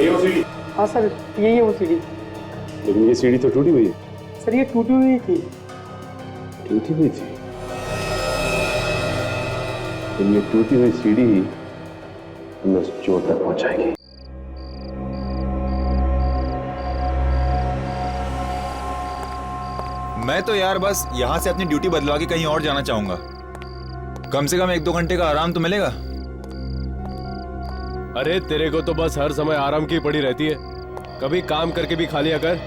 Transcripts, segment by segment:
ये वो सीढ़ी? हाँ सर, यही है वो सीढ़ी। लेकिन ये सीढ़ी तो टूटी हुई है। सर ये टूटी हुई थी। टूटी हुई थी? तो ये टूटी हुई सीढ़ी ही हमें उस चोर तक पहुंचाएगी। मैं तो यार बस यहाँ से अपनी ड्यूटी बदलवा के कहीं और जाना चाहूंगा। कम से कम 1-2 घंटे का आराम तो मिलेगा। अरे तेरे को तो बस हर समय आराम की पड़ी रहती है, कभी काम करके भी खा लिया कर।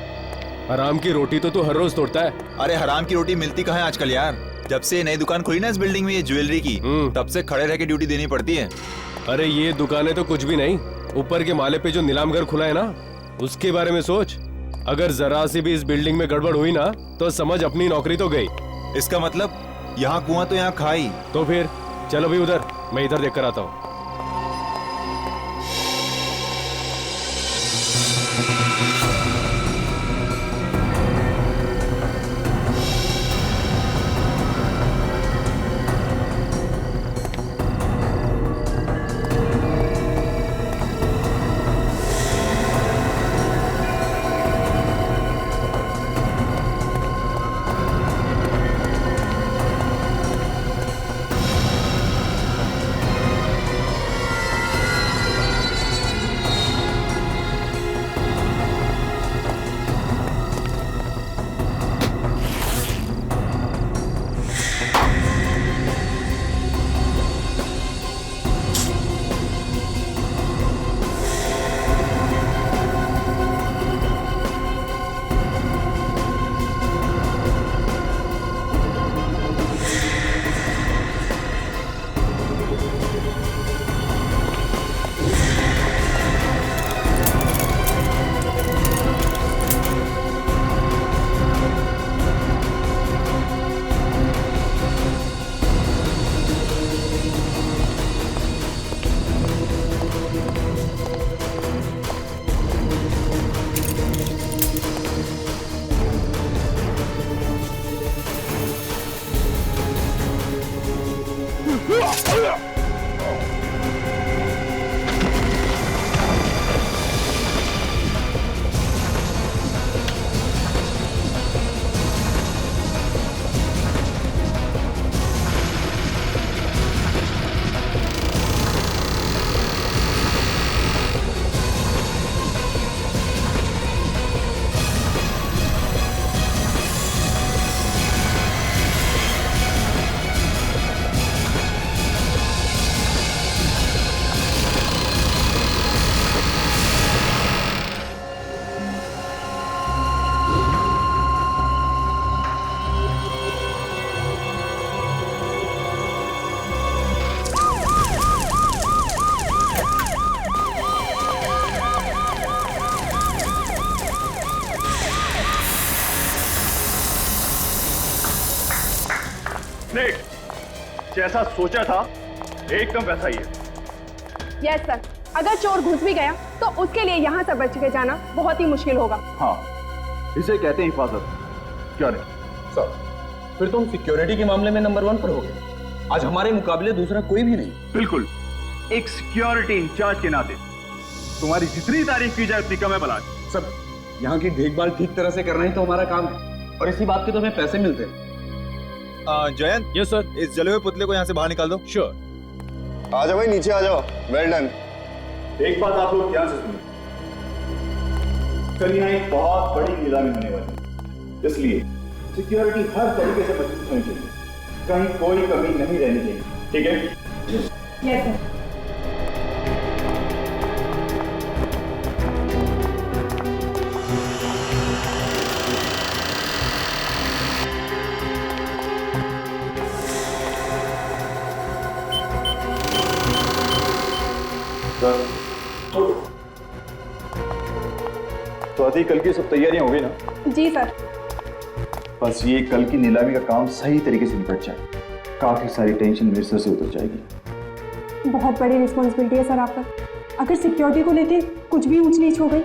हराम की रोटी तो तू हर रोज तोड़ता है। अरे हराम की रोटी मिलती कहाँ है आजकल यार। जब से नई दुकान खुली ना इस बिल्डिंग में, ये ज्वेलरी की, तब से खड़े रह के ड्यूटी देनी पड़ती है। अरे ये दुकानें तो कुछ भी नहीं, ऊपर के माले पे जो नीलाम घर खुला है ना, उसके बारे में सोच। अगर जरा सी भी इस बिल्डिंग में गड़बड़ हुई ना तो समझ अपनी नौकरी तो गई। इसका मतलब यहाँ कुआं तो यहाँ खाई। तो फिर चलो भी उधर, मैं इधर देख कर आता हूँ। जैसा सोचा था एकदम वैसा ही है। यस सर, अगर चोर घुस भी गया तो उसके लिए यहाँ से बच के जाना बहुत ही मुश्किल होगा। हाँ, इसे कहते हैं हिफाजत। क्या नहीं सर, फिर तुम सिक्योरिटी के मामले में नंबर 1 पर हो गए। आज हमारे मुकाबले दूसरा कोई भी नहीं। बिल्कुल, एक सिक्योरिटी इंचार्ज के नाते तुम्हारी जितनी तारीफ की जाए उतनी कम है बलाज। सब यहाँ की देखभाल ठीक तरह से करना ही तो हमारा काम है, और इसी बात के तो हमें पैसे मिलते हैं। Jayant, yes sir. इस जले हुए पुतले को यहाँ से बाहर निकाल दो। श्योर। आ जाओ भाई, नीचे आ जाओ। Well done. एक बात आप लोग ध्यान से सुनिए, कल यहाँ एक बहुत बड़ी नीलामी होने वाली है, इसलिए सिक्योरिटी हर तरीके से मजबूत होनी चाहिए, कहीं कोई कमी नहीं रहनी चाहिए। ठीक है? Yes sir. तो आदि कल की सब तैयारियां हो गई ना? जी सर। बस ये कल की नीलामी का काम सही तरीके से निपट जाए, काफी सारी टेंशन मेरे सर से उतर जाएगी। बहुत बड़ी रिस्पॉन्सिबिलिटी है सर आप पर। अगर सिक्योरिटी को लेते कुछ भी ऊंच नीच हो गई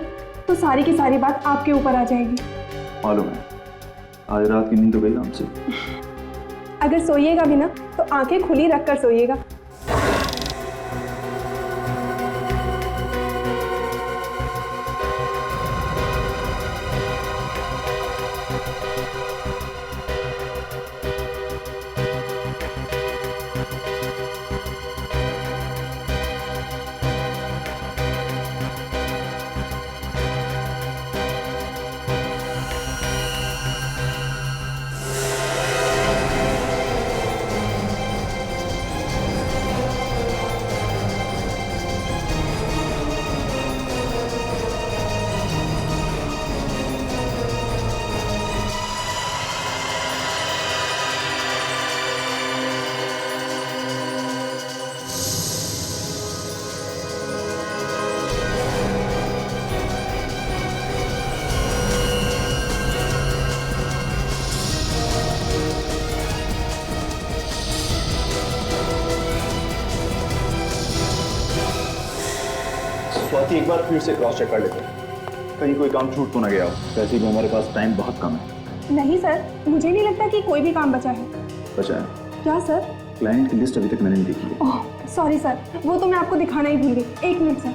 तो सारी की सारी बात आपके ऊपर आ जाएगी। मालूम है, आज रात की नींद तो गई हमसे। अगर सोइएगा भी ना तो आंखें खुली रखकर सोइएगा। बाकी एक बार फिर से क्रॉस चेक कर लेते हैं, कहीं कोई काम छूट तो ना गया हो। वैसे भी हमारे पास टाइम बहुत कम है। नहीं सर, मुझे नहीं लगता कि कोई भी काम बचा है। बचा है? क्या सर? क्लाइंट की लिस्ट अभी तक मैंने नहीं देखी है। ओह सॉरी सर, वो तो मैं आपको दिखाना ही भूल गई। एक मिनट सर,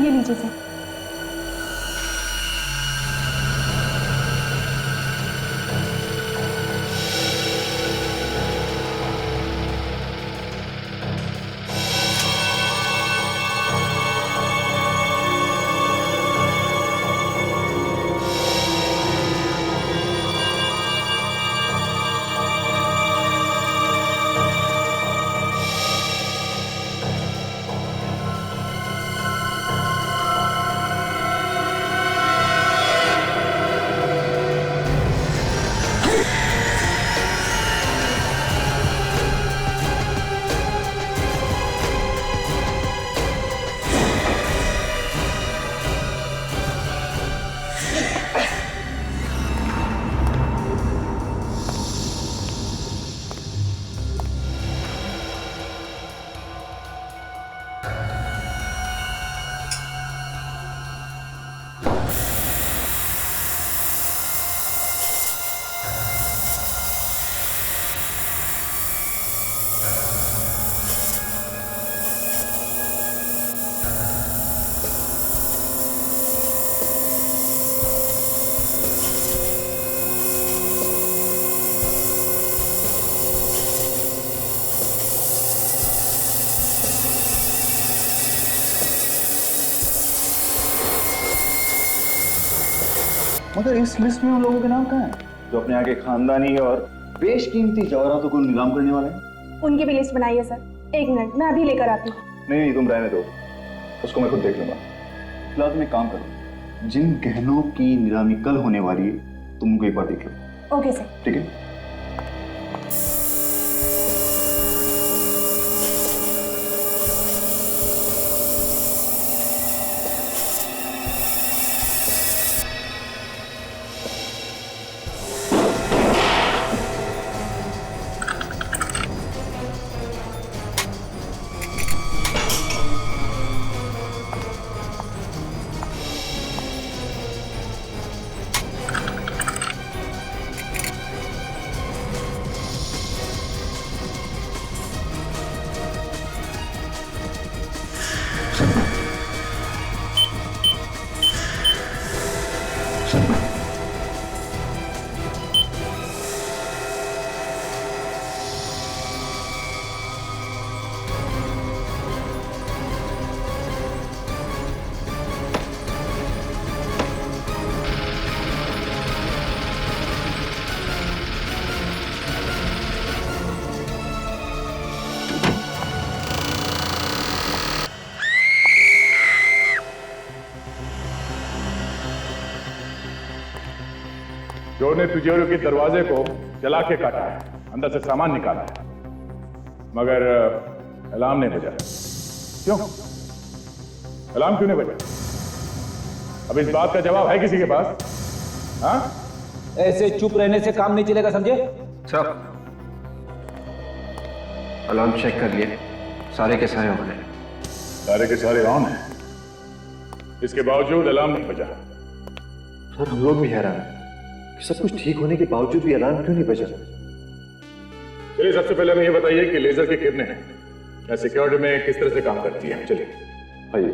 ये लीजिए सर। मगर इस लिस्ट में उन लोगों के नाम कहाँ हैं जो अपने यहाँ के खानदानी और बेशकीमती जवाहरातों को नीलाम करने वाले हैं? उनकी भी लिस्ट बनाइए सर। एक मिनट, मैं अभी लेकर आती हूँ। नहीं, तुम रहने दो, उसको मैं खुद देख लूंगा। फिलहाल तुम एक काम करो, जिन गहनों की नीलामी कल होने वाली है तुम उनको एक बार देख लो। Okay sir. ठीक है। चोर ने तिजोरी के दरवाजे को जला के काटा है, अंदर से सामान निकाला है, मगर अलार्म नहीं बजा। क्यों अलार्म क्यों नहीं बजा? अब इस बात का जवाब है किसी के पास? हाँ, ऐसे चुप रहने से काम नहीं चलेगा, समझे? सर, अलार्म चेक कर लिए, सारे के सारे ऑन है। सारे के सारे ऑन है, इसके बावजूद अलार्म नहीं बजा। सर, हम लोग भी हैरान हैं कि सब कुछ ठीक होने के बावजूद भी अलार्म क्यों नहीं बजा। चलिए, सबसे पहले हमें ये बताइए कि लेजर की किरणें सिक्योरिटी में किस तरह से काम करती है। चलिए। आइए।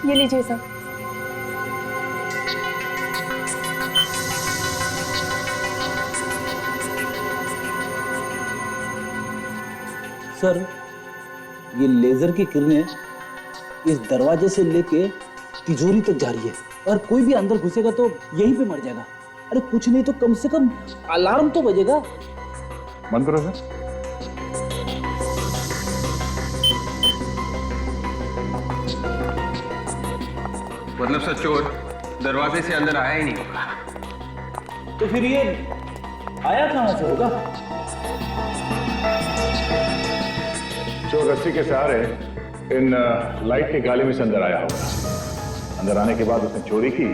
ये लीजिए सर। सर, ये लेजर की किरणें इस दरवाजे से लेके तिजोरी तक जा रही है और कोई भी अंदर घुसेगा तो यहीं पे मर जाएगा। अरे कुछ नहीं तो कम से कम अलार्म तो बजेगा। बंद करो सर। मतलब सर, चोर दरवाजे से अंदर आया ही नहीं होगा। तो फिर ये आया कहां से होगा? चोर रस्सी के सहारे इन लाइट के गाले में से अंदर आया होगा। अंदर आने के बाद उसने चोरी की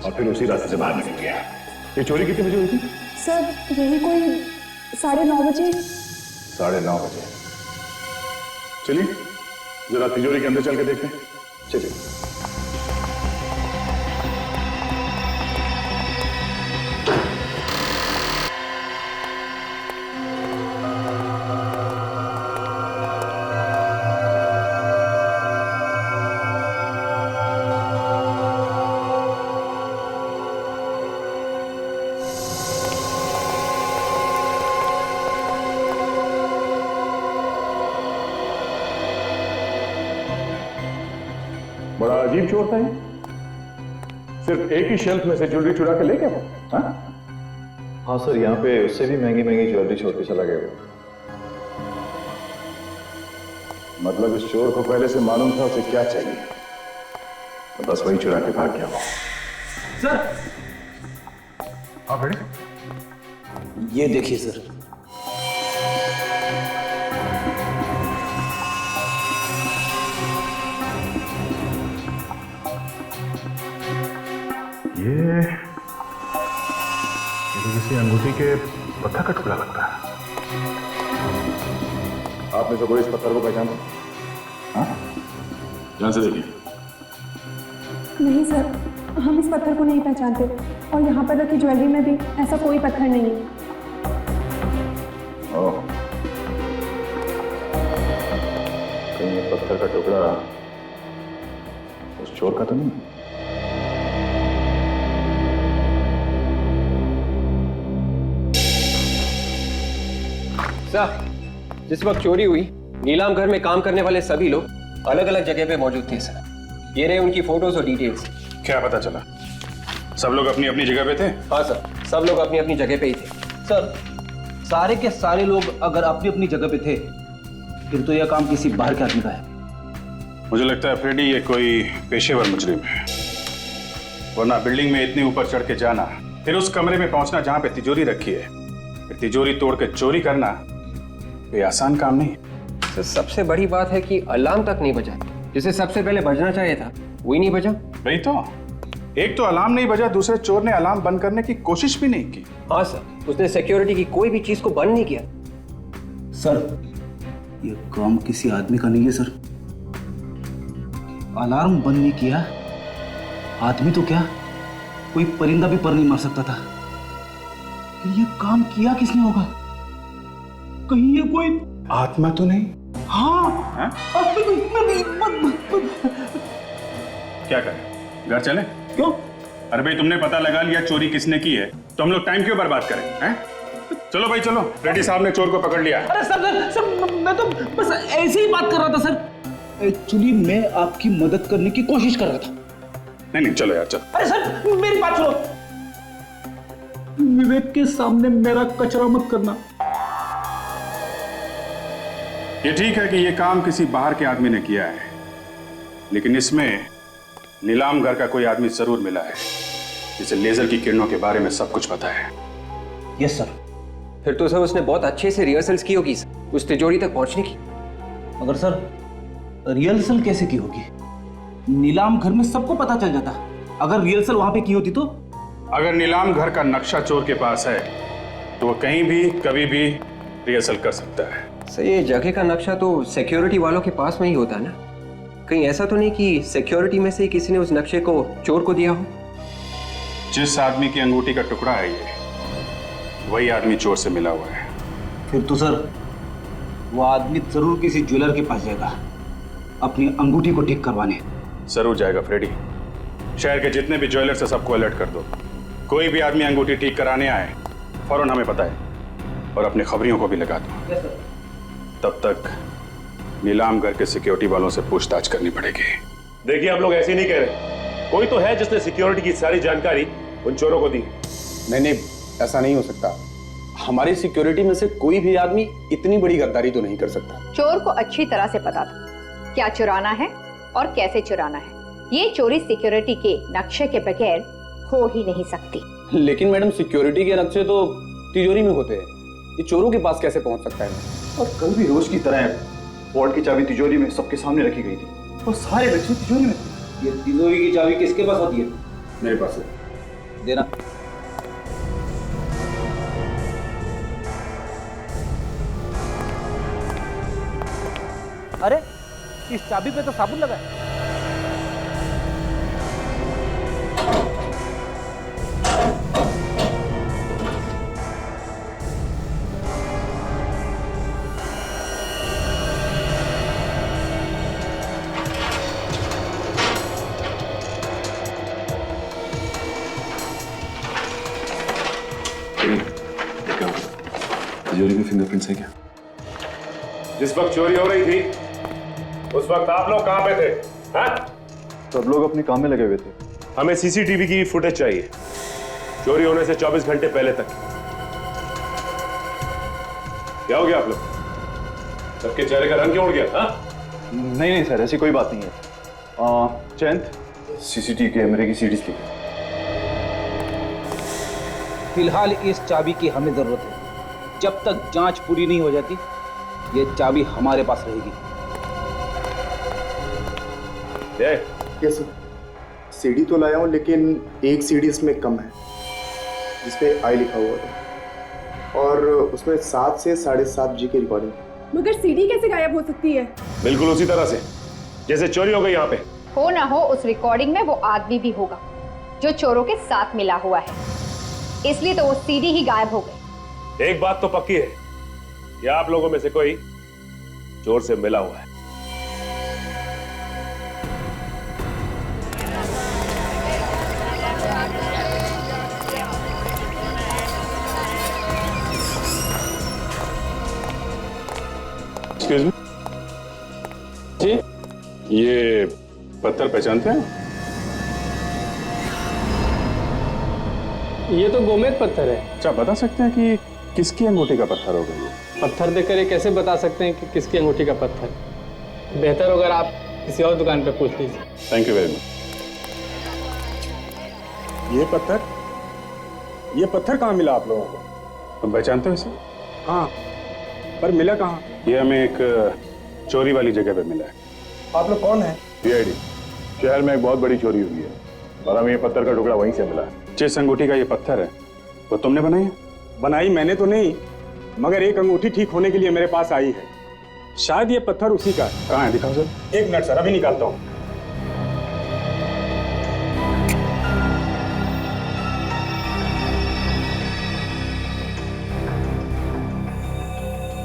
और फिर उसी रास्ते से बाहर निकल गया। ये चोरी कितने बजे हुई थी? सर यही कोई 9:30 बजे। 9:30 बजे। चलिए जरा तिजोरी के अंदर चल के देखते हैं। चलिए। बड़ा अजीब चोर था ये। सिर्फ एक ही शेल्फ में से ज्वेलरी चुरा के ले गया वो। हाँ सर, यहाँ पे उससे भी महंगी महंगी ज्वेलरी छोड़ के चला गया वो। मतलब इस चोर को पहले से मालूम था उसे क्या चाहिए, तो बस वही चुरा के भाग गया वो। सर हाँ बेटे, ये देखिए सर। ये तो किसी अंगूठी के पत्थर का टुकड़ा लगता है। आपने तो कोई इस पत्थर को पहचाना? हाँ, ध्यान से देखिए। नहीं सर, हम इस पत्थर को नहीं पहचानते और यहाँ पर रखी ज्वेलरी में भी ऐसा कोई पत्थर नहीं है। ओह, कहीं ये पत्थर का टुकड़ा उस चोर का तो नहीं? सर, जिस वक्त चोरी हुई नीलाम घर में काम करने वाले सभी लोग अलग अलग जगह पे मौजूद थे सर। ये रहे उनकी फोटोज और डिटेल्स। क्या पता चला? सब लोग अपनी अपनी जगह पे थे? हाँ सर, सब लोग अपनी अपनी जगह पे ही थे। सर सारे के सारे लोग अगर अपनी अपनी जगह पे थे फिर तो यह काम किसी बाहर के आदमी का है। मुझे लगता है फ्रेडी ये कोई पेशेवर मुजरिम है, वरना बिल्डिंग में इतने ऊपर चढ़ के जाना, फिर उस कमरे में पहुंचना जहां पे तिजोरी रखी है, फिर तिजोरी तोड़ के चोरी करना, ये आसान काम नहीं। तो सबसे बड़ी बात है कि अलार्म तक नहीं बजा। जिसे सबसे पहले बजना चाहिए था वही नहीं बजा। वही तो, एक तो अलार्म नहीं बजा, दूसरे चोर ने अलार्म बंद करने की कोशिश भी नहीं की। हाँ सर, उसने सिक्योरिटी की कोई भी चीज को बंद नहीं किया। सर ये काम किसी आदमी का नहीं है सर। अलार्म बंद नहीं किया, आदमी तो क्या कोई परिंदा भी पर नहीं मार सकता था। फिर ये काम किया किसने होगा? कहीं ये कोई आत्मा तो नहीं? हाँ, क्या करें, घर चले? क्यों? अरे भाई तुमने पता लगा लिया चोरी किसने की है, तो हम लोग टाइम क्यों बर्बाद करें? हैं? चलो भाई चलो, रेड्डी साहब ने चोर को पकड़ लिया। अरे सर मैं तो बस ऐसे ही बात कर रहा था सर। एक्चुअली मैं आपकी मदद करने की कोशिश कर रहा था। नहीं चलो यार चलो। अरे सर मेरी बात सुनो, विवेक के सामने मेरा कचरा मत करना। ये ठीक है कि ये काम किसी बाहर के आदमी ने किया है, लेकिन इसमें नीलाम घर का कोई आदमी जरूर मिला है जिसे लेजर की किरणों के बारे में सब कुछ पता है। Yes sir. फिर तो सर उसने बहुत अच्छे से रिहर्सल्स की होगी उस तिजोरी तक पहुंचने की। मगर सर रिहर्सल कैसे की होगी? नीलाम घर में सबको पता चल जाता। अगर रिहर्सल वहां पे की होती तो? अगर नीलाम घर का नक्शा चोर के पास है तो वो कहीं भी कभी भी रिहर्सल कर सकता है। सर ये जगह का नक्शा तो सिक्योरिटी वालों के पास में ही होता है ना? कहीं ऐसा तो नहीं कि सिक्योरिटी में से किसी ने उस नक्शे को चोर को दिया हो? जिस आदमी की अंगूठी का टुकड़ा है ये, वही आदमी चोर से मिला हुआ है। फिर तो सर वो आदमी जरूर किसी ज्वेलर के पास जाएगा अपनी अंगूठी को ठीक करवाने। जरूर जाएगा फ्रेडी। शहर के जितने भी ज्वेलर्स हैं सबको अलर्ट कर दो। कोई भी आदमी अंगूठी ठीक कराने आए फौरन हमें बताए और अपने खबरियों को भी लगा दो। तब तक नीलाम घर के सिक्योरिटी वालों से पूछताछ करनी पड़ेगी। देखिए आप लोग ऐसे नहीं कह रहे, कोई तो है जिसने सिक्योरिटी की सारी जानकारी उन चोरों को दी। नहीं, ऐसा नहीं हो सकता। हमारी सिक्योरिटी में से कोई भी आदमी इतनी बड़ी गद्दारी तो नहीं कर सकता। चोर को अच्छी तरह से पता था क्या चुराना है और कैसे चुराना है। ये चोरी सिक्योरिटी के नक्शे के बगैर हो ही नहीं सकती। लेकिन मैडम सिक्योरिटी के नक्शे तो तिजोरी में होते हैं, ये चोरों के पास कैसे पहुंच सकता है? और कल भी रोज की तरह वॉर्ड की चाबी तिजोरी में सबके सामने रखी गई थी और सारे बच्चे तिजोरी में थे। ये तिजोरी की चाबी किसके पास होती है? मेरे पास है। देना। अरे इस चाबी पे तो साबुन लगा है। तिजोरी में फिंगरप्रिंट्स है क्या? जिस वक्त चोरी हो रही थी उस वक्त आप लोग कहां पे थे? हाँ? सब लोग अपने काम में लगे हुए थे। हमें सीसीटीवी की फुटेज चाहिए चोरी होने से 24 घंटे पहले तक। क्या हो गया आप लोग? सबके चेहरे का रंग क्यों उड़ गया? हाँ? नहीं सर, ऐसी कोई बात नहीं है। चैंद सीसीटीवी कैमरे की सीडीज ली। फिलहाल इस चाबी की हमें जरूरत है। जब तक जांच पूरी नहीं हो जाती ये चाबी हमारे पास रहेगी। यस सर, सीडी तो लाया हूँ लेकिन एक सीडी इसमें कम है जिसपे आई लिखा हुआ था और उसमें 7 से 7.5 जी की रिकॉर्डिंग। मगर सीडी कैसे गायब हो सकती है? बिल्कुल उसी तरह से जैसे चोरी हो गई यहाँ पे। हो ना हो उस रिकॉर्डिंग में वो आदमी भी होगा जो चोरों के साथ मिला हुआ है, इसलिए तो वो सीडी ही गायब हो गई। एक बात तो पक्की है कि आप लोगों में से कोई चोर से मिला हुआ है। एक्सक्यूज मी जी, ये पत्थर पहचानते हैं? ये तो गोमेद पत्थर है। अच्छा, बता सकते हैं कि किसकी अंगूठी का पत्थर होगा ये? पत्थर देखकर ये कैसे बता सकते हैं कि किसकी अंगूठी का पत्थर? बेहतर अगर आप किसी और दुकान पे पूछ लीजिए। Thank you very much. ये पत्थर कहाँ मिला आप लोगों को? तुम पहचानते हो इसे? हाँ, पर मिला कहाँ? ये हमें एक चोरी वाली जगह पे मिला है। आप लोग कौन है? सीआईडी। शहर में एक बहुत बड़ी चोरी हुई है और हमें ये पत्थर का टुकड़ा वहीं से मिला है। जिस अंगूठी का ये पत्थर है वो तुमने बनाई है? बनाई मैंने तो नहीं, मगर एक अंगूठी ठीक होने के लिए मेरे पास आई है। शायद ये पत्थर उसी का है। कहाँ है, दिखाओ सर। एक मिनट सर, अभी निकालता हूँ।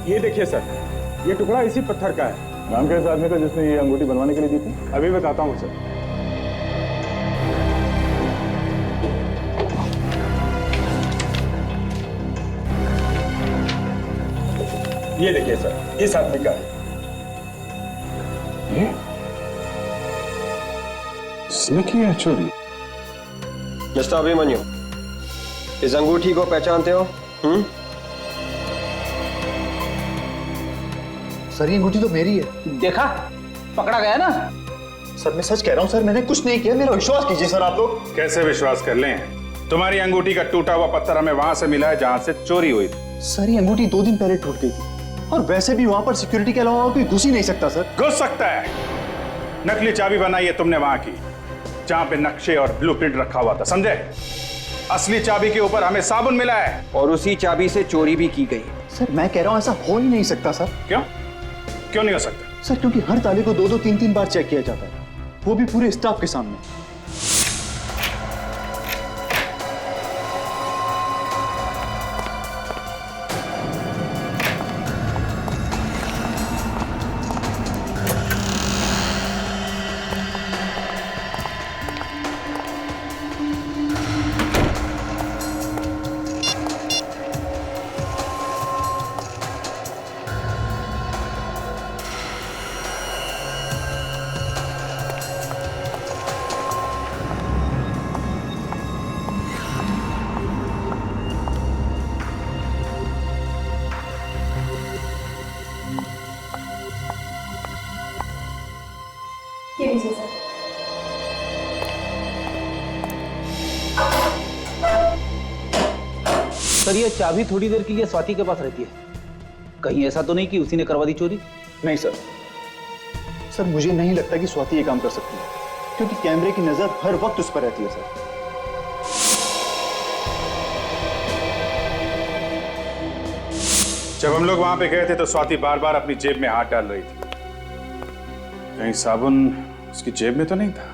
ये देखिए सर, ये टुकड़ा इसी पत्थर का है। नाम क्या है इस आदमी का जिसने ये अंगूठी बनवाने के लिए दी थी? अभी बताता हूँ सर। ये देखिए सर, इस आदमी का है। ये इसने की है चोरी? मिस्टर अभिमन्यु, इस अंगूठी को पहचानते हो? सर ये अंगूठी तो मेरी है। देखा, पकड़ा गया ना। सर मैं सच कह रहा हूँ सर, मैंने कुछ नहीं किया, मेरा विश्वास कीजिए सर आप लोग। कैसे विश्वास कर लें? तुम्हारी अंगूठी का टूटा हुआ पत्थर हमें वहां से मिला है जहां से चोरी हुई थी। सर ये अंगूठी 2 दिन पहले टूट गई थी और वैसे भी वहां पर सिक्योरिटी के अलावा कोई घुस ही नहीं सकता सर। घुस सकता है। नकली चाबी बनाई है तुमने वहां की जहां पे नक्शे और ब्लूप्रिंट रखा हुआ था, समझे? असली चाबी के ऊपर हमें साबुन मिला है और उसी चाबी से चोरी भी की गई। सर मैं कह रहा हूं ऐसा हो ही नहीं सकता सर। क्यों क्यों नहीं हो सकता? सर क्योंकि हर ताले को 2-2 3-3 बार चेक किया जाता है, वो भी पूरे स्टाफ के सामने। ये लीजिए सर। सर ये चाबी थोड़ी देर के लिए स्वाति के पास रहती है। कहीं ऐसा तो नहीं कि उसी ने करवा दी चोरी? नहीं सर, सर मुझे नहीं लगता कि स्वाति ये काम कर सकती है, क्योंकि कैमरे की नजर हर वक्त उस पर रहती है सर। जब हम लोग वहां पे गए थे तो स्वाति बार बार अपनी जेब में हाथ डाल रही थी। कहीं साबुन उसकी जेब में तो नहीं था?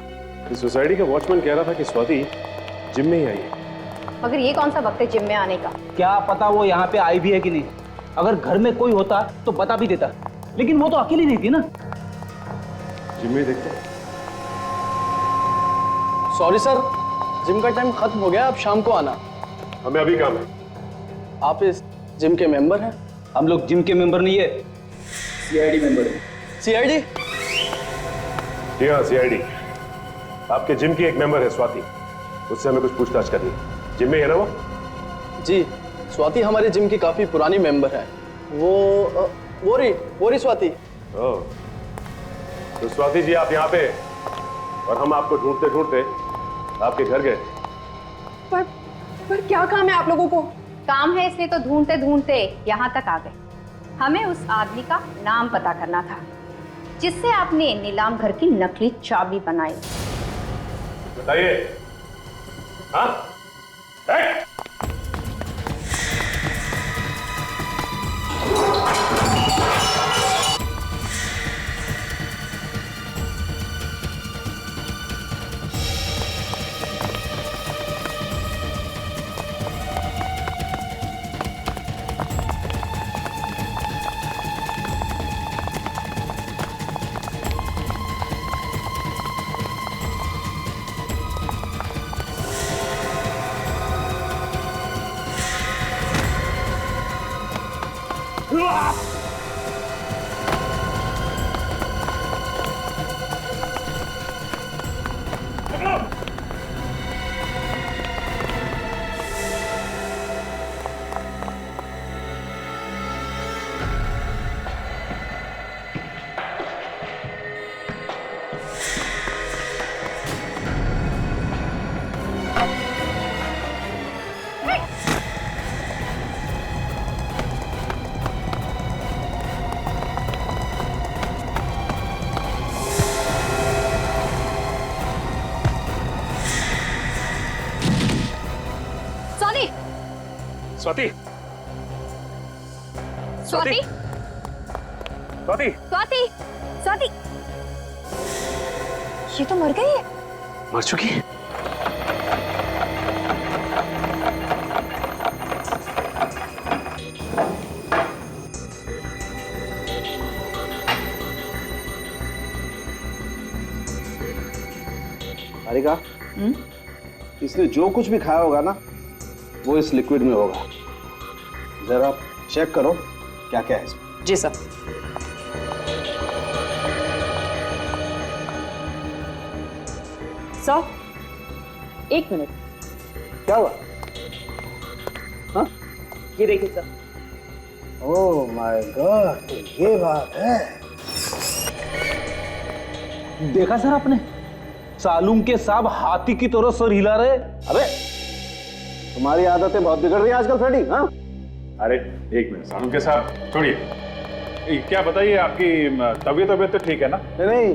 इस सोसाइटी का वॉचमैन कह रहा था कि स्वाति जिम में ही आई है। मगर ये कौन सा वक्त है जिम में आने का? क्या पता वो यहाँ पे आई भी है कि नहीं। अगर घर में कोई होता तो बता भी देता, लेकिन वो तो अकेली नहीं थी ना। जिम में देखते हैं। सॉरी सर, जिम का टाइम खत्म हो गया, अब शाम को आना। हमें अभी काम है। आप इस जिम के मेंबर हैं? हम लोग जिम के मेंबर नहीं है, सीआईडी मेंबर है। सीआईडी? जी हाँ, सीआईडी। आपके जिम की एक मेंबर है स्वाति, उससे हमें कुछ पूछताछ करनी है। जिम में है ना वो? जी, स्वाति हमारे जिम की काफी पुरानी मेंबर है। वो रही स्वाति। ओह, तो स्वाति जी आप यहाँ पे, और हम आपको ढूंढते ढूंढते आपके घर गए। पर क्या काम है आप लोगों को? काम है इसलिए तो ढूंढते ढूंढते यहाँ तक आ गए। हमें उस आदमी का नाम पता करना था जिससे आपने नीलाम घर की नकली चाबी बनाई। बताइए। हाँ? स्वाति, स्वाति, स्वाति, स्वाति, स्वाति, ये तो मर गई है। मर चुकी है? हारिका, इसने जो कुछ भी खाया होगा ना, वो इस लिक्विड में होगा। जरा चेक करो क्या क्या है इसमें। जी सर। Sir, 1 minute. क्या हुआ? हाँ? ये देखिए सर। ओह माय गॉड, तो ये बात है। देखा सर आपने, सालूम के साहब हाथी की तरह सर हिला रहे। अबे तुम्हारी आदतें बहुत बिगड़ रही है आजकल फ्रेडी। हाँ? अरे एक मिनट सालूम के साहब, छोड़िए। क्या बताइए, आपकी तबीयत तो ठीक है ना? नहीं,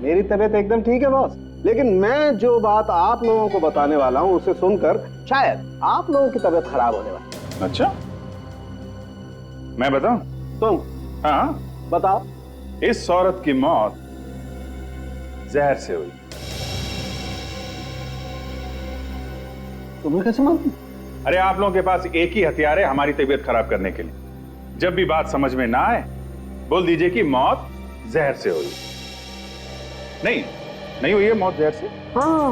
मेरी तबीयत एकदम ठीक है बॉस, लेकिन मैं जो बात आप लोगों को बताने वाला हूँ उसे सुनकर शायद आप लोगों की तबीयत खराब होने वाली। अच्छा, मैं बताऊं? तुम? हाँ बताओ। इस औरत की मौत जहर से हुई। तुम्हें कैसे मालूम? अरे आप लोगों के पास एक ही हथियार है हमारी तबीयत खराब करने के लिए। जब भी बात समझ में ना आए, बोल दीजिए कि मौत जहर से हुई। नहीं हुई है मौत जहर से? हाँ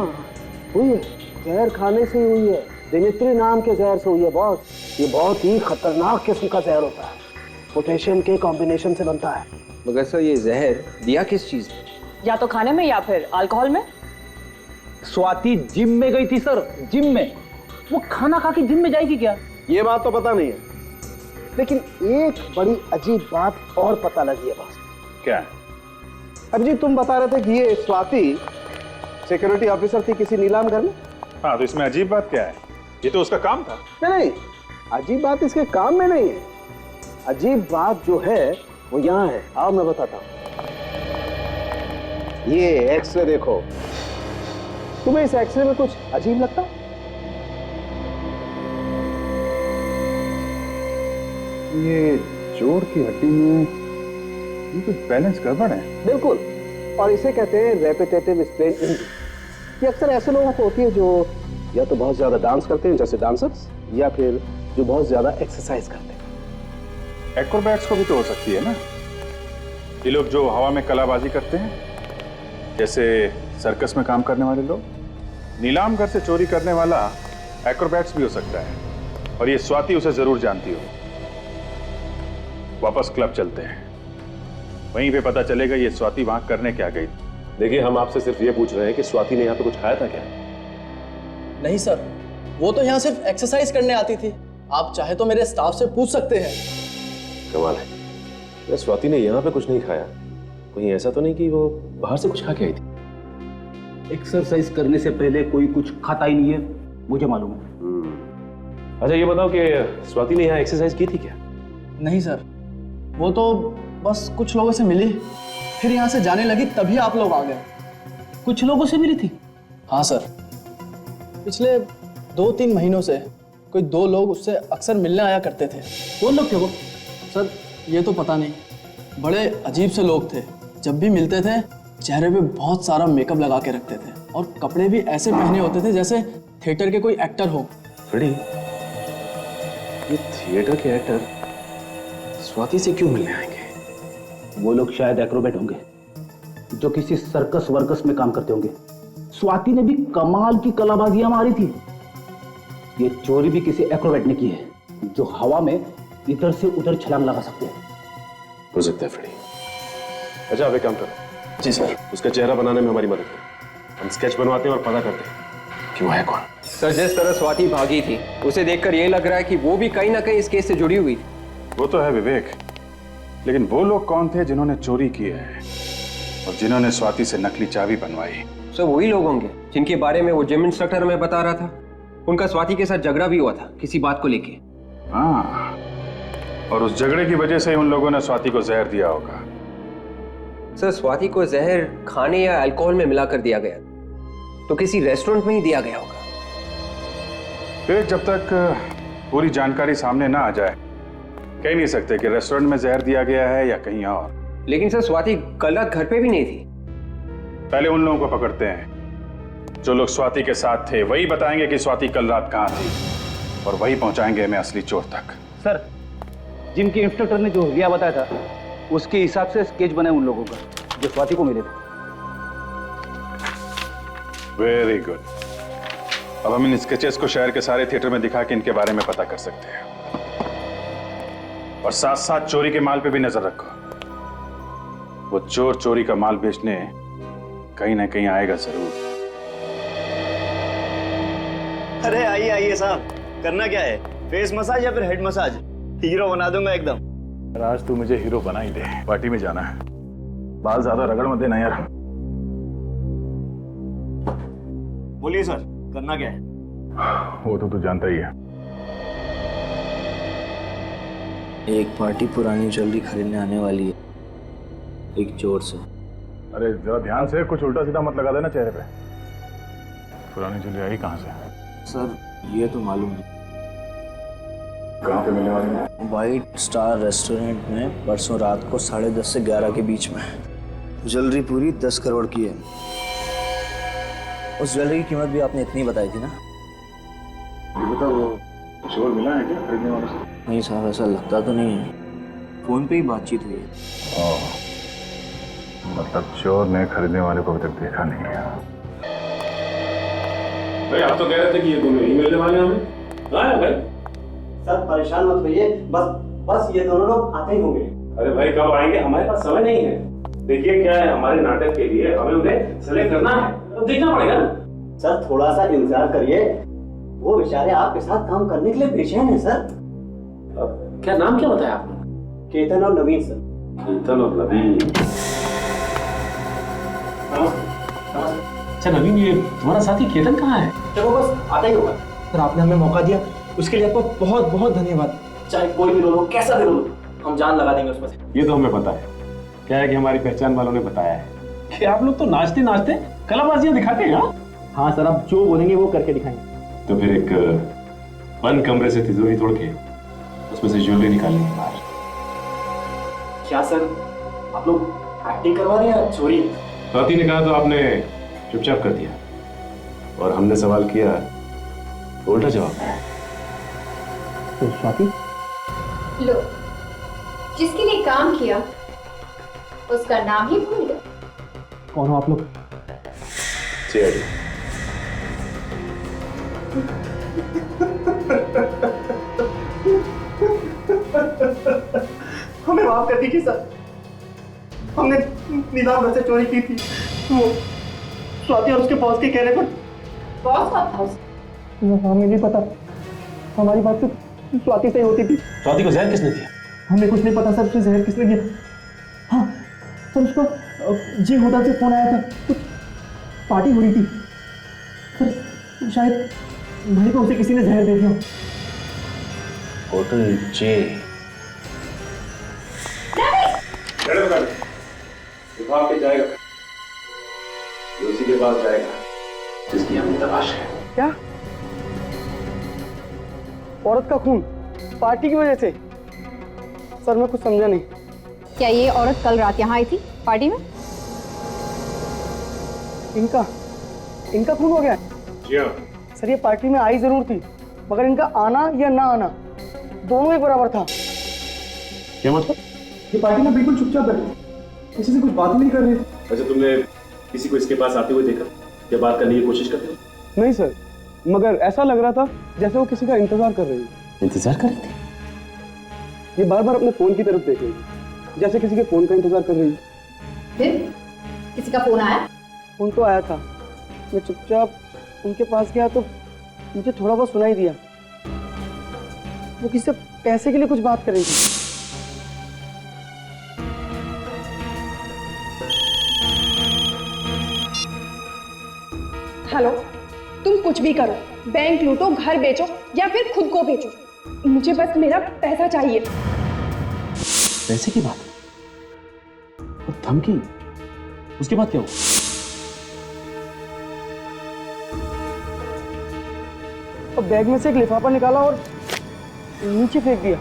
हुई है, जहर खाने से ही हुई है। दिमित्री नाम के जहर से हुई है बॉस। ये बहुत ही खतरनाक किस्म का जहर होता है, पोटेशियम के कॉम्बिनेशन से बनता है। मगर सर ये जहर दिया किस चीज में? या तो खाने में या फिर अल्कोहल में। स्वाति जिम में गई थी सर, जिम में। वो खाना खा के जिम में जाएगी क्या, ये बात तो पता नहीं है, लेकिन एक बड़ी अजीब बात और पता लगी है बॉस। क्या? अभिजीत, तुम बता रहे थे कि ये स्वाति सिक्योरिटी ऑफिसर थी किसी नीलाम घर में। हाँ, तो इसमें अजीब बात क्या है? ये तो उसका काम था। नहीं, अजीब बात इसके काम में नहीं है। अजीब बात जो है वो यहाँ है। आओ मैं बताता हूँ। ये एक्सरे देखो, तुम्हें इस एक्सरे में कुछ अजीब लगता? ये जोड़ की हड्डी में ये कुछ बैलेंस गड़बड़ है। बिल्कुल, और इसे कहते हैं रेपिटेटिव स्ट्रेन इंजरी। ये अक्सर ऐसे लोगों को होती है जो या तो बहुत ज्यादा डांस करते हैं जैसे डांसर्स, या फिर जो बहुत ज्यादा एक्सरसाइज करते हैं। एक्रोबैट्स को भी तो हो सकती है ना, ये लोग जो हवा में कलाबाजी करते हैं, जैसे सर्कस में काम करने वाले लोग। नीलाम घर से चोरी करने वाला एक्रोबैट्स भी हो सकता है, और ये स्वाति उसे जरूर जानती हो। वापस क्लब चलते हैं, वहीं पे पता चलेगा ये स्वाति वहां करने क्या गई। देखिए, हम आपसे सिर्फ ये पूछ रहे हैं कि स्वाति ने यहाँ पे कुछ खाया था क्या? नहीं सर, वो तो यहाँ सिर्फ एक्सरसाइज करने आती थी। आप चाहे तो मेरे स्टाफ से पूछ सकते हैं। कमाल है, स्वाति ने यहाँ पे कुछ नहीं खाया। कहीं ऐसा तो नहीं कि वो बाहर से कुछ खा के आई थी? एक्सरसाइज करने से पहले कोई कुछ खाता ही नहीं है, मुझे मालूम है। अच्छा ये बताओ कि स्वाति ने यहाँ एक्सरसाइज की थी क्या? नहीं सर, वो तो बस कुछ लोगों से मिली, फिर यहाँ से जाने लगी, तभी आप लोग आ गए। कुछ लोगों से मिली थी? हाँ सर, पिछले 2-3 महीनों से कोई 2 लोग उससे अक्सर मिलने आया करते थे। कौन लोग थे वो? सर ये तो पता नहीं, बड़े अजीब से लोग थे। जब भी मिलते थे चेहरे पे बहुत सारा मेकअप लगा के रखते थे, और कपड़े भी ऐसे पहने होते थे जैसे थिएटर के कोई एक्टर हो। फ्रेडी, ये थिएटर के एक्टर स्वाति से क्यों मिलने आएंगे? वो लोग शायद एक्रोबैट होंगे जो किसी सर्कस वर्कस में काम करते होंगे। स्वाति ने भी कमाल की कलाबाजियां मारी थी। ये चोरी भी किसी एक्रोबैट ने की है, जो हवा में इधर से उधर छलांग लगा सकते हैं। हो सकता है फ्रेडी। अच्छा आप एक काम करो। जी सर। उसका चेहरा बनाने में हमारी मदद करो। हम स्केच बनवाते हैं और पता करते हैं कि वो है कौन। सर जिस तरह स्वाति भागी थी, उसे देखकर यह लग रहा है कि वो भी कहीं ना कहीं इस केस से जुड़ी हुई थी। वो तो है विवेक, लेकिन वो लोग कौन थे जिन्होंने चोरी की है और जिन्होंने स्वाति से नकली चाबी बनवाई? सर वही लोग होंगे जिनके बारे में वो जिम इंस्ट्रक्टर हमें बता रहा था। उनका स्वाति के साथ झगड़ा भी हुआ था किसी बात को लेके। हाँ, और उस झगड़े की वजह से उन लोगों ने स्वाति को जहर दिया होगा। सर स्वाति को जहर खाने या अल्कोहल में मिलाकर दिया गया, तो किसी रेस्टोरेंट में ही दिया गया होगा। फिर जब तक पूरी जानकारी सामने ना आ जाए कह नहीं सकते कि रेस्टोरेंट में जहर दिया गया है या कहीं और। लेकिन सर स्वाति कल रात घर पे भी नहीं थी। पहले उन लोगों को पकड़ते हैं जो लोग स्वाति के साथ थे, वही बताएंगे कि स्वाति कल रात कहाँ थी, और वही पहुंचाएंगे हमें असली चोर तक। सर, जिम के इंस्ट्रक्टर ने जो लिया बताया था, उसके हिसाब से स्केच बने उन लोगों का जो स्वाति को मिले थे। Very good. अब हम इन स्केचेस को शहर के सारे थिएटर में दिखा के इनके बारे में पता कर सकते हैं, और साथ साथ चोरी के माल पे भी नजर रखो। वो चोर चोरी का माल बेचने कहीं ना कहीं आएगा जरूर। अरे आइए आइए साहब, करना क्या है? फेस मसाज या फिर हेड मसाज? हीरो बना दूंगा एकदम। आज तू मुझे हीरो बना ही दे, पार्टी में जाना है। बाल ज्यादा रगड़ मत देना यार। बोलिए सर, करना क्या है? वो तो तू जानता ही है। एक पार्टी पुरानी ज्वेलरी खरीदने आने वाली है, एक चोर से। अरे जरा ध्यान से, कुछ उल्टा सीधा मत लगा देना चेहरे पे। पुरानी ज्वेलरी आई कहाँ से? सर ये तो मालूम है। कहाँ पे मिलने वाली है? व्हाइट स्टार रेस्टोरेंट में परसों रात को 10:30 से 11 के बीच में। ज्वेलरी पूरी 10 करोड़ की है। उस ज्वेलरी की कीमत भी आपने इतनी बताई थी ना? ये बता, वो चोर मिला है क्या खरीदने वाले से? नहीं साहब, ऐसा लगता तो नहीं है, फोन पे ही बातचीत हुई है। मतलब चोर ने खरीदने वाले को अभी तक देखा नहीं है। भाई आप तो कह रहे थे कि ये दोनों ही मिलने वाले हैं हमें। हाँ भाई सर परेशान मत होइए, बस ये दोनों लोग आते ही होंगे। अरे भाई कब आएंगे? हमारे पास समय नहीं है। देखिए क्या है, हमारे नाटक के लिए हमें उन्हें सेलेक्ट करना है, तो देखना पड़ेगा ना। सर थोड़ा सा इंतजार करिए, वो बेचारे आपके साथ काम करने के लिए बेचैन है सर। क्या नाम क्या बताया आपने? केतन और नवीन सर। केतन और नवीन। अच्छा नवीन, ये तुम्हारा साथी केतन कहाँ है? चलो बस आता ही होगा। सर आपने हमें मौका दिया, उसके लिए आपको बहुत बहुत धन्यवाद। चाहे कोई भी रोल हो, कैसा भी रोल हो, हम जान लगा देंगे उसमें से। ये तो हमें पता है। क्या है कि हमारी पहचान वालों ने बताया है कि आप लोग तो नाचते नाचते कलाबाजियां दिखाते हैं। हाँ सर, आप जो बोलेंगे वो करके दिखाएंगे। तो फिर एक बंद कमरे से तिजोरी तोड़ के उसमें से ज्वेलरी निकालनी है बाहर। क्या सर, आप लोग एक्टिंग करवा रहे हैं या चोरी? स्वाति ने कहा तो आपने चुपचाप कर दिया, और हमने सवाल किया तो उल्टा जवाब दिया। तो स्वाति, लो, जिसके लिए काम किया उसका नाम ही भूल गए। कौन हो आप लोग? सीआईडी। हमें माफ कर दीजिए सर, हमने नीलाम घर से चोरी की थी। वो स्वाति और उसके बॉस के कहने पर। बॉस कौन था? हमें नहीं पता, हमारी बात तो स्वाति से ही होती थी। स्वाति को जहर किसने दिया? हमें कुछ नहीं पता सर, उसे जहर किसने दिया। हाँ सर, उसको जी होटल से फोन आया था, कुछ पार्टी हो रही थी सर, शायद भाई को उसे किसी ने जहर दे दिया। होटल जे। विभाग के जाएगा, उसी के पास जाएगा जिसकी हमें तलाश है। क्या? औरत का खून पार्टी की वजह से? सर मैं कुछ समझा नहीं। क्या ये औरत कल रात यहाँ आई थी पार्टी में? इनका खून हो गया? जी हाँ सर, ये पार्टी में आई जरूर थी, मगर इनका आना या ना आना दोनों एक बराबर था। क्या मतलब? ये पार्टी में बिल्कुल चुपचाप बैठे, किसी से कुछ बात नहीं कर रहे थे। अच्छा, तुमने किसी को इसके पास आते हुए देखा या बात करने की कोशिश करते हो? नहीं सर, मगर ऐसा लग रहा था जैसे वो किसी का इंतजार कर रही है। इंतजार कर रही थी? ये बार बार अपने फोन की तरफ देख रही है, जैसे किसी के फोन का इंतजार कर रही है। फिर किसी का फोन आया? फोन तो आया था, मैं चुपचाप उनके पास गया तो मुझे थोड़ा बहुत सुनाई दिया। वो किसी से पैसे के लिए कुछ बात कर रही थी। हेलो, तुम कुछ भी करो, बैंक लूटो, घर बेचो या फिर खुद को बेचो, मुझे बस मेरा पैसा चाहिए। पैसे की बात और धमकी, उसके बाद क्या हुआ? और बैग में से एक लिफाफा निकाला और नीचे फेंक दिया।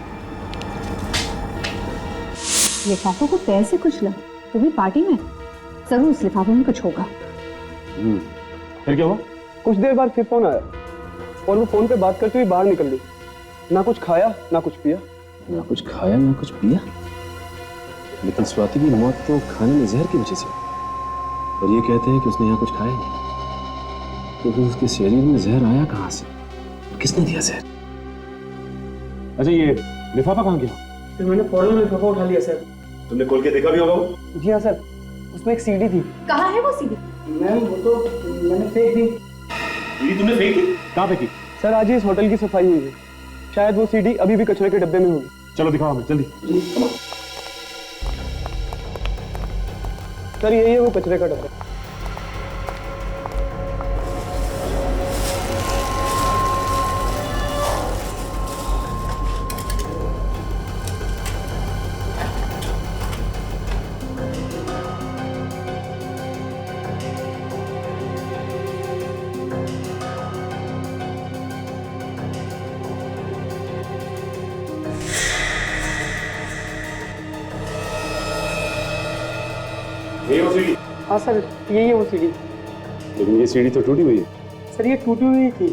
लिफाफों को पैसे कुछ लगा तो भी पार्टी में? जरूर उस लिफाफे में कुछ होगा। फिर क्या हुआ? कुछ देर बाद फिर फोन आया और वो फोन पे बात करते हुए बाहर निकल गई। ना कुछ खाया ना कुछ पिया। ना कुछ खाया ना कुछ पिया? लेकिन स्वाति की मौत तो खाने में जहर की वजह से, और ये कहते हैं कि उसने यहाँ कुछ खाया नहीं, तो फिर उसके शरीर में जहर आया कहाँ से? किसने दिया जहर? अच्छा, ये लिफाफा कहाँ गया? फिर मैंने फौरन लिफाफा उठा लिया सर। तुमने खोल के देखा भी होगा वो? जी हाँ सर, उसमें एक सीडी थी। कहाँ है वो सीडी? मैम वो तो मैंने फेंक दी। सीडी तुमने फेंक दी? कहाँ फेंकी? सर आज ही इस होटल की सफाई हुई है, शायद वो सीडी अभी भी कचरे के डब्बे में होगी। चलो दिखाओ हमें जल्दी। सर यही है वो कचरे का डब्बा। हाँ सर, यही है वो सीडी। लेकिन ये सीढ़ी तो टूटी हुई है। सर ये टूटी हुई थी।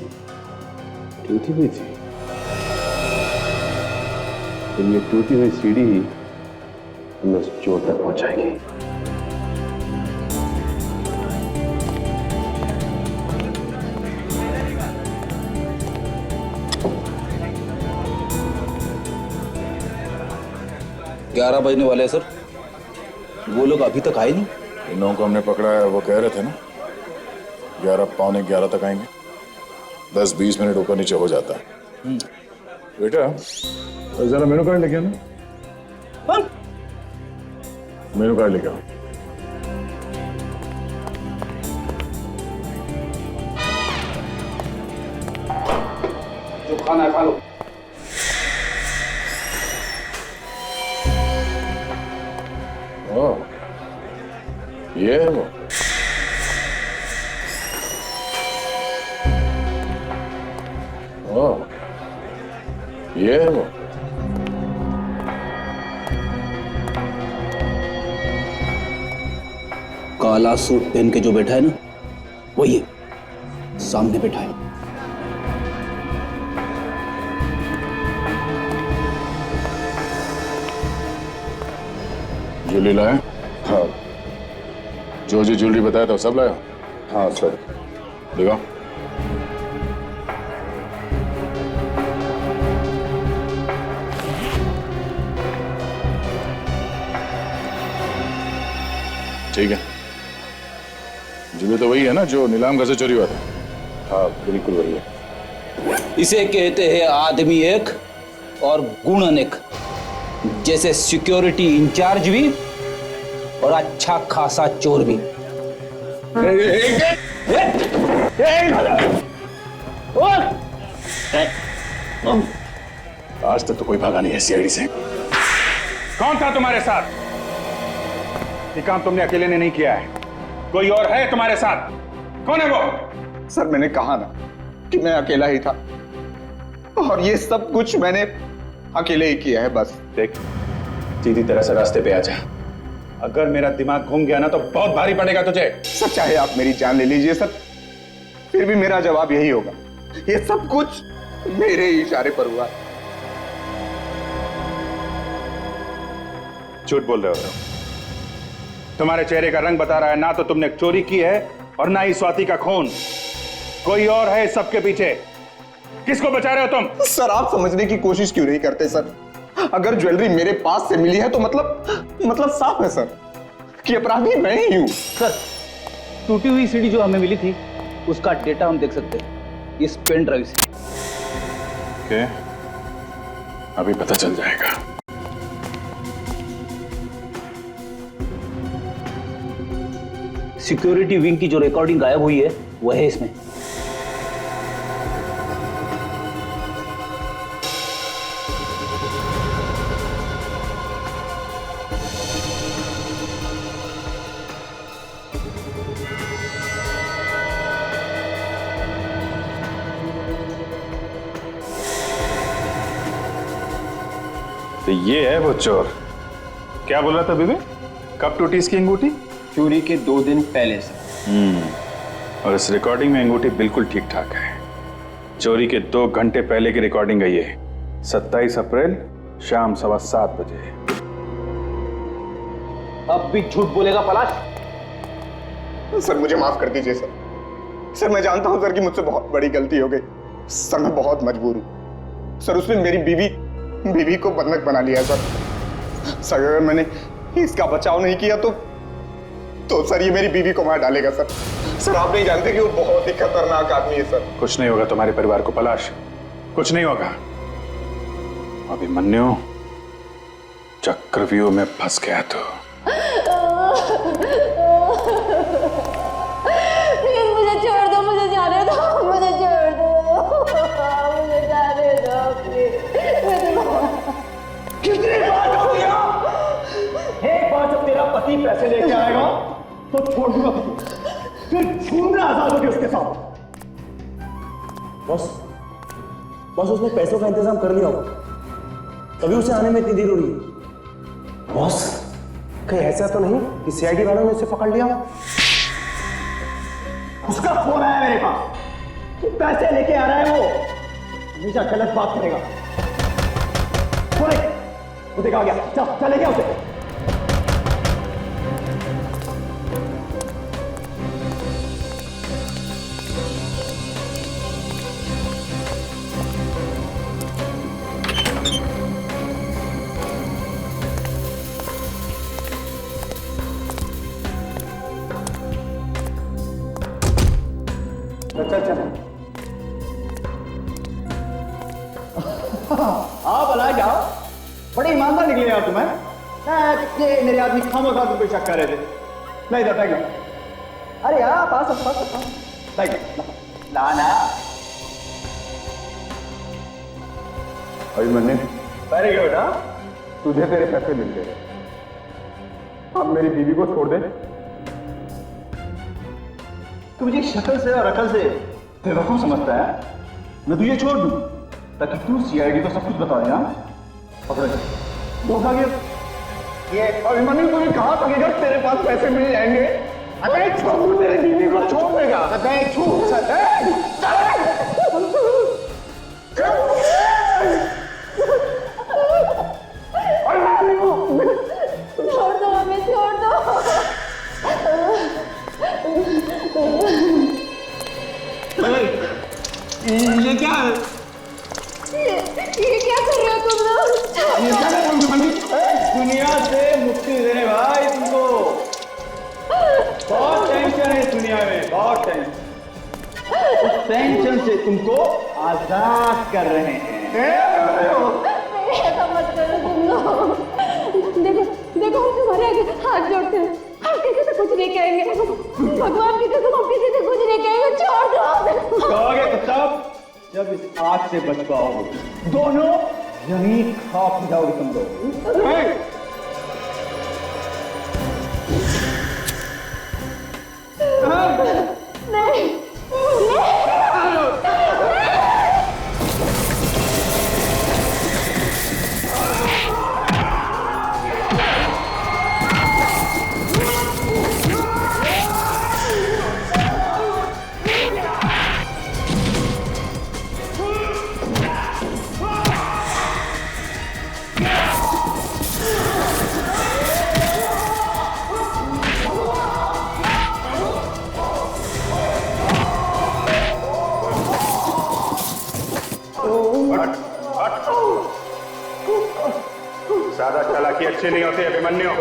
टूटी हुई थी? तो ये टूटी हुई सीढ़ी ही हमें चोर तक पहुंचाएगी। 11 बजने वाले हैं सर, वो लोग अभी तक आए नहीं। इन लोगों को हमने पकड़ा है, वो कह रहे थे ना 11 पौने 11 तक आएंगे। 10-20 मिनट ऊपर नीचे हो जाता है। बेटा जरा मेनू कार्ड लेके आना। मेनू कार्ड लेके आओ। जो खाना है खा लो। ये है वो। ये है वो। काला सूट पहन के जो बैठा है ना, वही है, सामने बैठा है। ज्वेलरी लाए? हाँ। जो ज्वेलरी बताया था सब लाया? हाँ सर। दिखाओ। ठीक है। ज्वेलरी तो वही है ना जो नीलाम घर से चोरी हुआ था? हाँ बिल्कुल वही है। इसे कहते हैं आदमी एक और गुण अनेक। जैसे सिक्योरिटी इंचार्ज भी और अच्छा खासा चोर भी। आज तक तो कोई भागा नहीं है सीआईडी से। कौन था तुम्हारे साथ? ये काम तुमने अकेले ने नहीं किया है, कोई और है तुम्हारे साथ। कौन है वो? सर मैंने कहा ना कि मैं अकेला ही था, और ये सब कुछ मैंने अकेले ही किया है बस। देख, सीधी तरह से रास्ते पे आ जा। अगर मेरा दिमाग घूम गया ना तो बहुत भारी पड़ेगा तुझे। सर चाहे आप मेरी जान ले लीजिए सर, फिर भी मेरा जवाब यही होगा, ये सब कुछ मेरे ही इशारे पर हुआ। झूठ बोल रहे हो तुम। तुम्हारे चेहरे का रंग बता रहा है, ना तो तुमने चोरी की है और ना ही स्वाति का खून। कोई और है इस सबके पीछे। किसको बचा रहे हो तुम? सर आप समझने की कोशिश क्यों नहीं करते सर? अगर ज्वेलरी मेरे पास से मिली है तो मतलब साफ है सर कि अपराधी मैं ही हूं। सर टूटी हुई सीडी जो हमें मिली थी उसका डेटा हम देख सकते हैं इस पेन ड्राइव से। ओके, अभी पता चल जाएगा। सिक्योरिटी विंग की जो रिकॉर्डिंग गायब हुई है वह है इसमें। तो ये है वो चोर। क्या बोल रहा था बीबी? कब टूटी इसकी अंगूठी? चोरी के 2 दिन पहले से। और इस रिकॉर्डिंग में अंगूठी बिल्कुल ठीक ठाक है। चोरी के 2 घंटे पहले की रिकॉर्डिंग है ये। 27 अप्रैल शाम 7:15 बजे। अब भी झूठ बोलेगा पलाश? सर मुझे माफ कर दीजिए सर। सर मैं जानता हूं सर कि मुझसे बहुत बड़ी गलती हो गई। सर मैं बहुत मजबूर हूं सर। उसने मेरी बीवी को बंधक बना लिया सर। सर अगर मैंने इसका बचाव नहीं किया तो सर ये मेरी बीवी को मार डालेगा सर। सर आप नहीं जानते कि वो बहुत ही खतरनाक आदमी है सर। कुछ नहीं होगा तुम्हारे परिवार को पलाश, कुछ नहीं होगा। अभिमन्यु चक्रव्यूह में फंस गया तो प्लीज मुझे छोड़ दो, मुझे जाने दो, मुझे छोड़ दो, मुझे जाने दो प्लीज। कितनी बार हो गया? एक बार जब तेरा पति पैसे लेके आएगा तो छोड़ दूंगा तुझे, फिर घूमना आजाद होगी उसके साथ। बॉस उसने पैसों का इंतजाम कर लिया होगा, तभी उसे आने में इतनी देर हो रही है। बॉस कहीं ऐसा तो नहीं कि सीआईडी वालों ने उसे पकड़ लिया? उसका फोन आया मेरे पास, तो पैसे लेके आ रहा है वो। हमेशा गलत बात करेगा। वो देखा गया, चल लेके उसे। चल आप अलाए क्या बड़े ईमानदार निकले यार तुम्हें। ये मेरे आदमी खामोखा तुम पे शक कर रहे थे। नहीं जाता क्या? अरे यार पास ना अभिमन्यु वेरी गुड। हाँ तुझे तेरे पैसे मिल गए, अब मेरी बीवी को छोड़ दे। तू मुझे शक्ल से और अकल से बेवकूफ समझता है? मैं तुझे छोड़ दूं? ताकि तू सीआईडी को सब कुछ बता दे। पकड़ो धोखा किया ये अभिमन्यु तुम्हें कहाँ तकेगा तेरे पास पैसे मिल जाएंगे। अबे छोड़ तेरे बीवी को छोड़ देगा। अबे छोड़ छोड़ दो हमें, छोड़ दो। ये क्या है? ये क्या कर रहे हो तुम लोग? ये क्या है? दुनिया से मुक्ति देने भाई तुमको। बहुत टेंशन है इस दुनिया में, बहुत टेंशन। उस टेंशन से तुमको आजाद कर रहे हैं। ऐसा मत करो तुम लोग। देखो देखो, हम तुम्हारे आगे हाथ जोड़ते हैं, हम किसी से कुछ नहीं कहेंगे। भगवान की कसम, हम किसी से कुछ नहीं कहेंगे। छोड़ दो। कहोगे तब जब इस आग से बच पाओगे। दोनों यहीं खाक जाओगे तुम लोग। नहीं ज्यादा चालाकी अच्छी नहीं होती अभिमन्यु।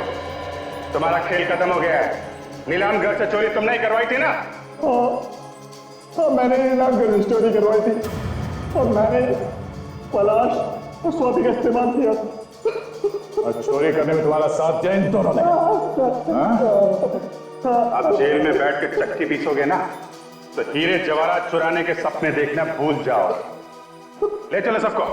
तुम्हारा खेल खत्म हो गया है। नीलाम घर से चोरी तुम नहीं करवाई थी ना? हाँ, मैंने नीलाम घर से चोरी करवाई थी और मैंने पलाश और स्वाति का इस्तेमाल किया था। और चोरी करने में तुम्हारा साथ दिया इन दोनों ने। अब जेल में बैठ के चक्की पीसोगे ना तो हीरे जवाहरात चुराने के सपने देखना भूल जाओ। ले चलो सबको।